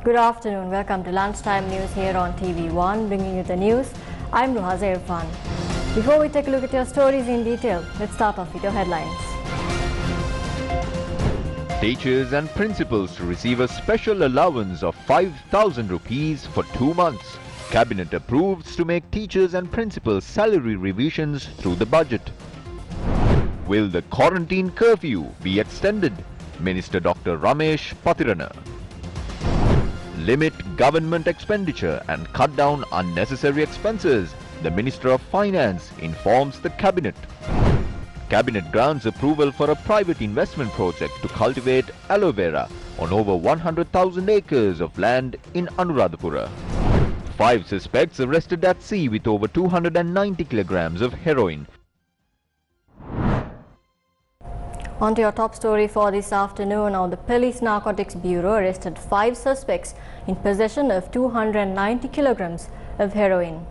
Good afternoon. Welcome to Lunchtime News here on TV1, bringing you the news. I'm Ruhaza Irfan. Before we take a look at your stories in detail, let's start off with your headlines. Teachers and principals to receive a special allowance of 5,000 rupees for 2 months. Cabinet approves to make teachers and principals salary revisions through the budget. Will the quarantine curfew be extended? Minister Dr. Ramesh Patirana. Limit government expenditure and cut down unnecessary expenses. The Minister of Finance informs the Cabinet. Cabinet grants approval for a private investment project to cultivate aloe vera on over 100,000 acres of land in Anuradhapura. 5 suspects arrested at sea with over 290 kilograms of heroin. On to your top story for this afternoon. Now, the Police Narcotics Bureau arrested 5 suspects in possession of 290 kilograms of heroin.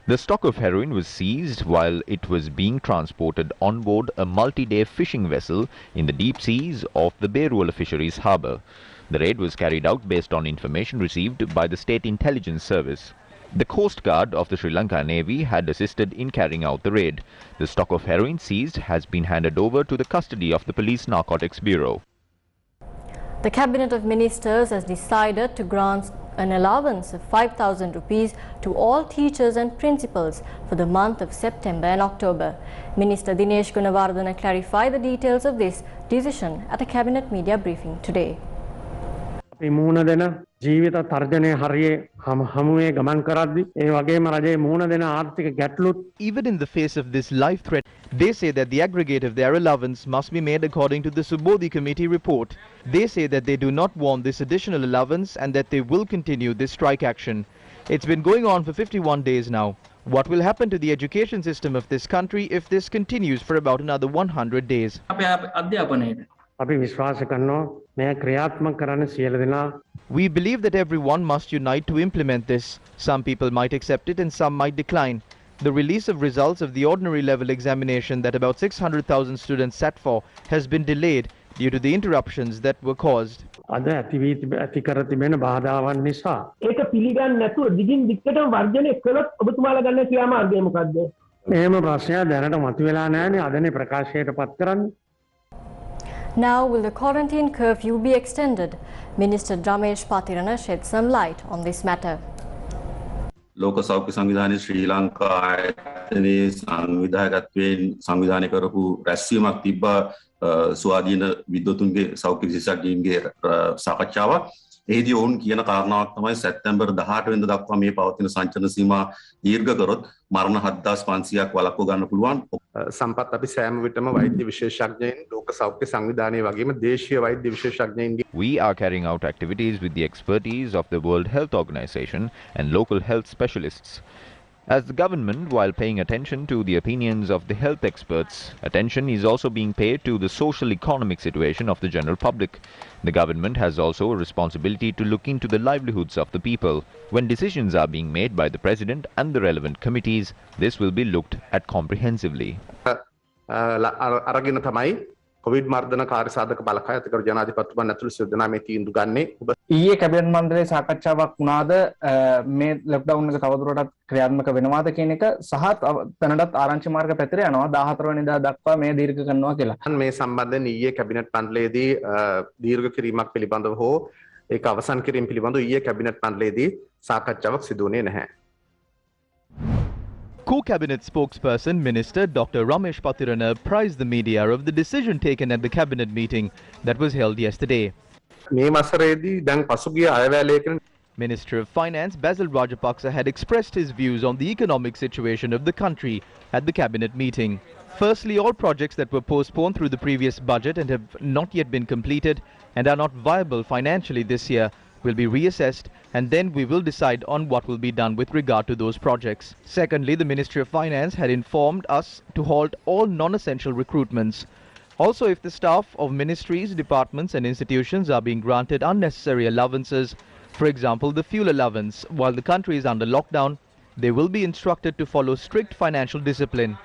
The stock of heroin was seized while it was being transported on board a multi-day fishing vessel in the deep seas of the Beruala Fisheries Harbour. The raid was carried out based on information received by the State Intelligence Service. The Coast Guard of the Sri Lanka Navy had assisted in carrying out the raid. The stock of heroin seized has been handed over to the custody of the Police Narcotics Bureau. The Cabinet of Ministers has decided to grant an allowance of 5,000 rupees to all teachers and principals for the month of September and October. Minister Dinesh Gunawardena clarified the details of this decision at a Cabinet media briefing today. ජීවිත තර්ජනය හරියේ හමුවේ ගමන් කරද්දී ඒ වගේම රජයේ මුහුණ දෙන ආර්ථික ගැටලුත් Even in the face of this life threat, they say that the aggregate of their allowance must be made according to the Subodhi Committee report. They say that they do not want this additional allowance and that they will continue this strike action. It's been going on for 51 days now. What will happen to the education system of this country if this continues for about another 100 days? අපි විශ්වාස කරනවා මේ ක්‍රියාත්මක කරන්න සියලු දෙනා We believe that everyone must unite to implement this. Some people might accept it and some might decline. The release of results of the ordinary level examination that about 600,000 students sat for has been delayed due to the interruptions that were caused. අද ඇති කර තිබෙන බාධාවන් නිසා ඒක පිළිගන්නේ නැතුව දිගින් දිගටම වර්ජනය කළොත් ඔබතුමාලා ගන්න ක්‍රියාමාර්ගය මොකද්ද? එහෙම ප්‍රශ්නයක් දැනට මතුවලා නැහැනේ අදනේ ප්‍රකාශයට පත් කරන්නේ. Now, will the quarantine curfew be extended? Minister Ramesh Patirana shed some light on this matter. ලෝක සෞඛ්‍ය සංවිධානයේ ශ්‍රී ලංකා ආයතනයේ සංවිධායකත්වයෙන් සංවිධානය කරපු රැස්වීමක් තිබ්බා ස්වාධීන විද්වතුන්ගේ සෞඛ්‍ය විශේෂඥයින්ගේ සාකච්ඡාවක්. එහිදී ඔවුන් කියන කාරණාවක් තමයි සැප්තැම්බර් 18 වෙනිදා දක්වා මේ පවතින සංචලන සීමා දීර්ඝ කරොත් මරණ 7500ක් වළක්ව ගන්න පුළුවන්. සම්පත් අපි සෑම විටම වෛද්‍ය විශේෂඥයින් ලෝක සෞඛ්‍ය සංවිධානයේ වගේම දේශීය වෛද්‍ය විශේෂඥයින්ගේ We are carrying out activities with the expertise of the World Health Organization and local health specialists. As the government, while paying attention to the opinions of the health experts, attention is also being paid to the social economic situation of the general public. The government has also a responsibility to look into the livelihoods of the people. When decisions are being made by the President and the relevant committees, this will be looked at comprehensively. අරගෙන තමයි Covid මර්ධන කාර්යසාධක බලකාය අධිකරු ජනාධිපතිතුමන් ඇතුළු සියලු දෙනා මේ තීන්දුව ගන්නේ. ඊයේ cabinet මණ්ඩලයේ සාකච්ඡාවක් වුණාද මේ ලොක්ඩවුන් එක තවදුරටත් ක්‍රියාත්මක වෙනවාද කියන එක සහ තැනටත් ආරංචි මාර්ග පැතිර යනවා 14 වෙනිදා දක්වා මේ දීර්ඝ කරනවා කියලා. මේ සම්බන්ධයෙන් ඊයේ කැබිනට් මණ්ඩලයේදී දීර්ඝ කිරීමක් පිළිබඳව හෝ ඒක අවසන් කිරීම පිළිබඳව ඊයේ කැබිනට් මණ්ඩලයේදී සාකච්ඡාවක් සිදු වුණේ නැහැ. Co-Cabinet spokesperson Minister Dr. Ramesh Patirana apprised the media of the decision taken at the Cabinet meeting that was held yesterday. මේ වසරේදී දැන් පසුගිය අයවැය ලේඛන Minister of Finance Basil Rajapaksa had expressed his views on the economic situation of the country at the Cabinet meeting. Firstly, all projects that were postponed through the previous budget and have not yet been completed and are not viable financially this year will be reassessed, and then we will decide on what will be done with regard to those projects. Secondly, the Ministry of Finance had informed us to halt all non-essential recruitments. Also, if the staff of ministries, departments and institutions are being granted unnecessary allowances, for example the fuel allowance, while the country is under lockdown, they will be instructed to follow strict financial discipline.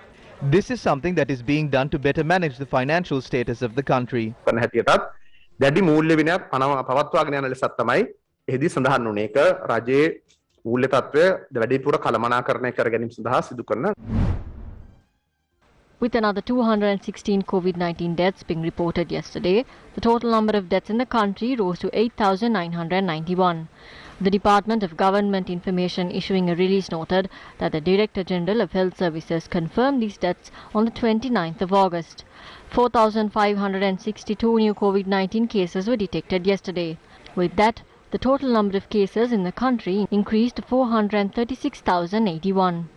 This is something that is being done to better manage the financial status of the country. දැඩි මූල්‍ය විනයක් පවත්වාගෙන යන ලෙසත් තමයි එහිදී සඳහන් වුණේ. ඒක රජයේ මූල්‍ය තත්ත්වය වැඩිපුර කළමනාකරණය කර ගැනීම සඳහා සිදු කරන. With another 216 COVID-19 deaths being reported yesterday, the total number of deaths in the country rose to 8,991. The Department of Government Information issuing a release noted that the Director General of Health Services confirmed these deaths on the 29th of August. 4,562 new COVID-19 cases were detected yesterday. With that, the total number of cases in the country increased to 436,081.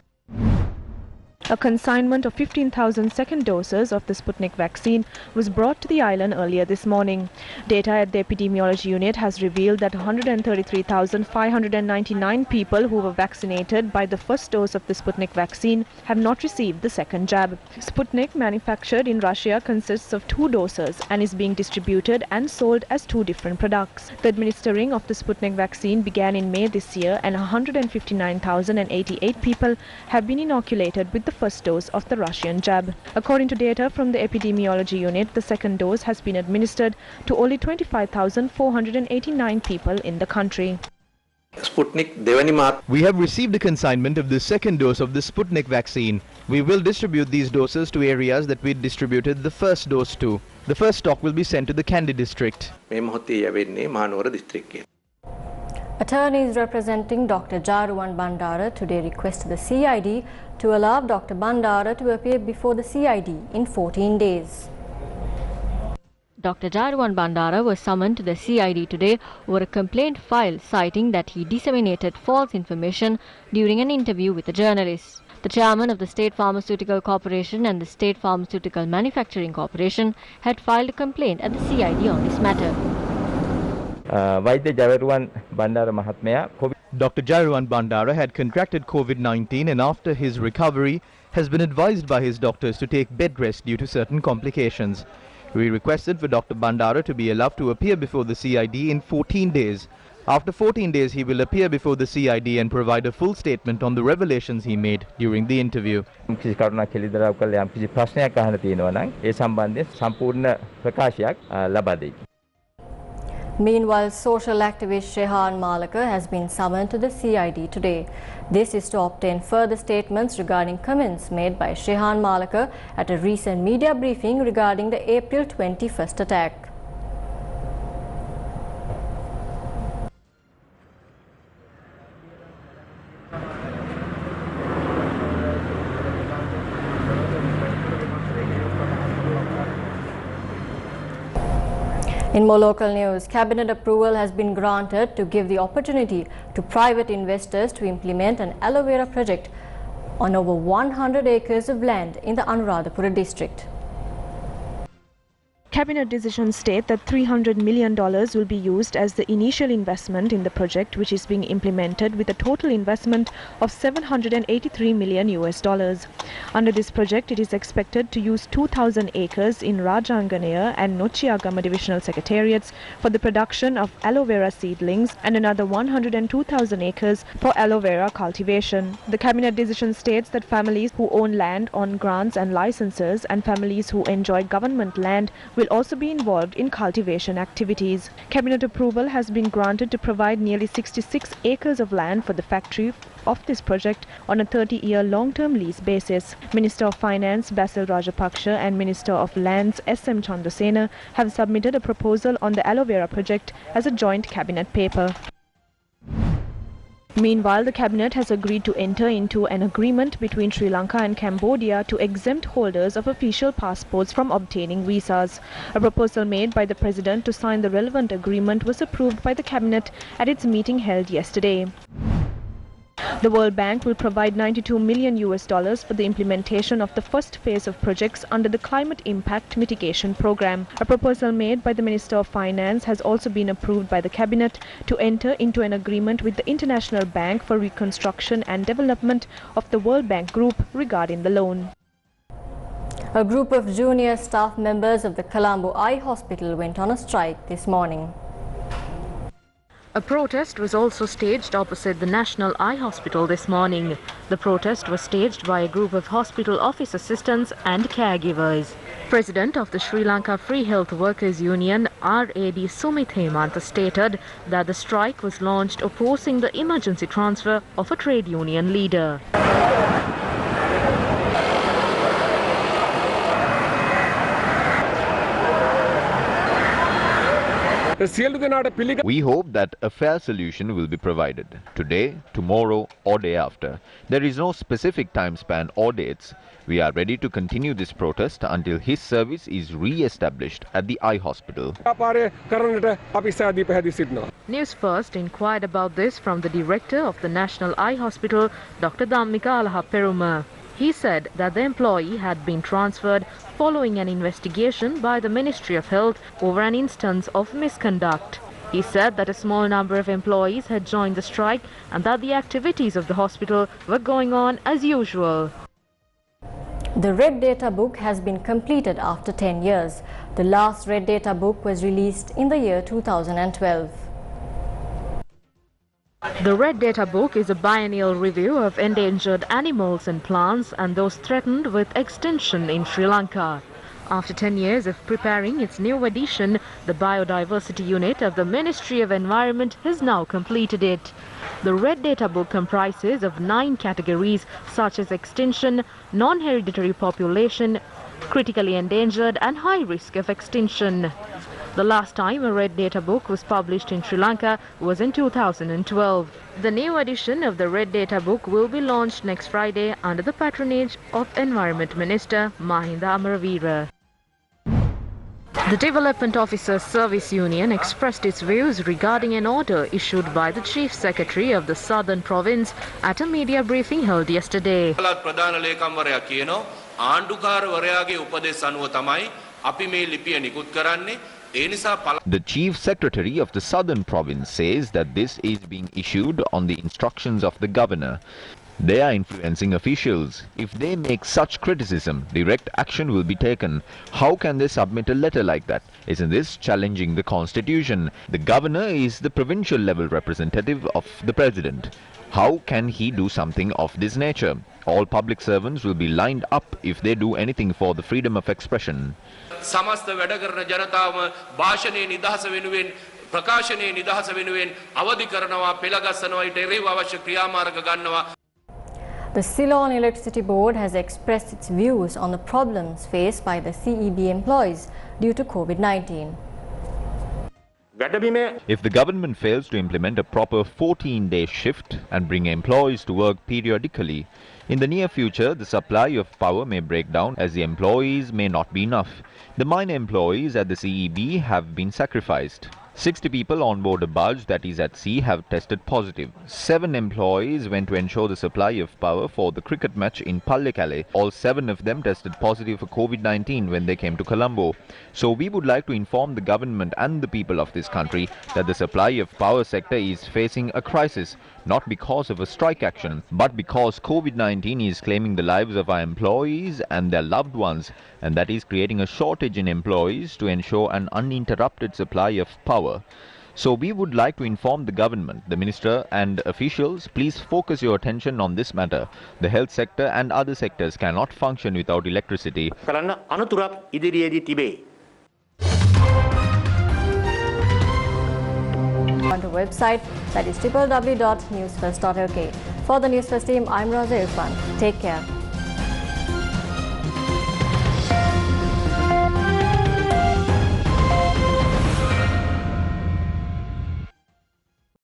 A consignment of 15,000 second doses of the Sputnik vaccine was brought to the island earlier this morning. Data at the epidemiology unit has revealed that 133,599 people who were vaccinated by the first dose of the Sputnik vaccine have not received the second jab. Sputnik, manufactured in Russia, consists of 2 doses and is being distributed and sold as 2 different products. The administering of the Sputnik vaccine began in May this year, and 159,088 people have been inoculated with the first dose of the Russian jab. According to data from the epidemiology unit, the second dose has been administered to only 25,489 people in the country. We have received a consignment of the second dose of the Sputnik vaccine. We will distribute these doses to areas that we distributed the first dose to. The first stock will be sent to the Kandy district. Attorneys representing Dr. Jaruwan Bandara today requested the CID to allow Dr. Bandara to appear before the CID in 14 days. Dr. Jaruwan Bandara was summoned to the CID today over a complaint filed citing that he disseminated false information during an interview with a journalist. The chairman of the State Pharmaceutical Corporation and the State Pharmaceutical Manufacturing Corporation had filed a complaint at the CID on this matter. Dr. Jaruwan Bandara had contracted COVID-19 and after his recovery has been advised by his doctors to take bed rest due to certain complications. We requested for Dr. Bandara to be allowed to appear before the CID in 14 days. After 14 days, he will appear before the CID and provide a full statement on the revelations he made during the interview. Meanwhile, social activist Shehan Malaka has been summoned to the CID today. This is to obtain further statements regarding comments made by Shehan Malaka at a recent media briefing regarding the April 21st attack. In more local news, Cabinet approval has been granted to give the opportunity to private investors to implement an aloe vera project on over 100 acres of land in the Anuradhapura district. Cabinet decisions state that $300 million will be used as the initial investment in the project, which is being implemented with a total investment of $783 million US. Under this project, it is expected to use 2,000 acres in Rajanganaya and Nochiagama divisional secretariats for the production of aloe vera seedlings and another 102,000 acres for aloe vera cultivation. The Cabinet decision states that families who own land on grants and licenses and families who enjoy government land will also be involved in cultivation activities. Cabinet approval has been granted to provide nearly 66 acres of land for the factory of this project on a 30-year long-term lease basis. Minister of Finance Basil Rajapaksa and Minister of Lands SM Chandrasena have submitted a proposal on the aloe vera project as a joint cabinet paper. Meanwhile, the Cabinet has agreed to enter into an agreement between Sri Lanka and Cambodia to exempt holders of official passports from obtaining visas. A proposal made by the President to sign the relevant agreement was approved by the Cabinet at its meeting held yesterday. The World Bank will provide $92 million for the implementation of the first phase of projects under the Climate Impact Mitigation Program. A proposal made by the Minister of Finance has also been approved by the Cabinet to enter into an agreement with the International Bank for Reconstruction and Development of the World Bank Group regarding the loan. A group of junior staff members of the Colombo Eye Hospital went on a strike this morning. A protest was also staged opposite the National Eye Hospital this morning. The protest was staged by a group of hospital office assistants and caregivers. President of the Sri Lanka Free Health Workers Union, RAD Sumit Hemantha, stated that the strike was launched opposing the emergency transfer of a trade union leader. We hope that a fair solution will be provided today, tomorrow or day after. There is no specific time span or dates. We are ready to continue this protest until his service is re-established at the eye hospital. News First inquired about this from the director of the National Eye Hospital, Dr. Dhammika Alahaperuma. He said that the employee had been transferred following an investigation by the Ministry of Health over an instance of misconduct. He said that a small number of employees had joined the strike and that the activities of the hospital were going on as usual. The Red Data book has been completed after 10 years. The last Red Data book was released in the year 2012. The Red Data book is a biennial review of endangered animals and plants and those threatened with extinction in Sri Lanka. After 10 years of preparing its new edition, the Biodiversity Unit of the Ministry of Environment has now completed it. The Red Data book comprises of 9 categories such as extinction, non-hereditary population, critically endangered and high risk of extinction. The last time a Red Data book was published in Sri Lanka was in 2012. The new edition of the Red Data book will be launched next Friday under the patronage of Environment Minister Mahinda Amaravira. The Development Officers Service Union expressed its views regarding an order issued by the Chief Secretary of the Southern Province at a media briefing held yesterday. The Chief Secretary of the Southern Province says that this is being issued on the instructions of the Governor. They are influencing officials. If they make such criticism, direct action will be taken. How can they submit a letter like that? Isn't this challenging the Constitution? The Governor is the provincial level representative of the President. How can he do something of this nature? All public servants will be lined up if they do anything for the freedom of expression. समस्त වැඩ කරන ජනතාවම භාෂණයේ නිදහස වෙනුවෙන් ප්‍රකාශනයේ නිදහස වෙනුවෙන් අවදි කරනවා පෙළගස්සනවා ඊට එරෙහිව අවශ්‍ය ක්‍රියාමාර්ග ගන්නවා. The Ceylon Electricity Board has expressed its views on the problems faced by the CEB employees due to COVID-19. If the government fails to implement a proper 14-day shift and bring employees to work periodically, in the near future the supply of power may break down as the employees may not be enough. The minor employees at the CEB have been sacrificed. 60 people on board a barge that is at sea have tested positive. 7 employees went to ensure the supply of power for the cricket match in Pallekele. All 7 of them tested positive for COVID-19 when they came to Colombo. So we would like to inform the government and the people of this country that the supply of power sector is facing a crisis, not because of a strike action, but because COVID-19 is claiming the lives of our employees and their loved ones, and that is creating a shortage in employees to ensure an uninterrupted supply of power. So we would like to inform the government, the minister and officials, please focus your attention on this matter. The health sector and other sectors cannot function without electricity. On the website, that is www.newsfirst.lk. For the Newsfirst team, I'm Raza Irfan. Take care.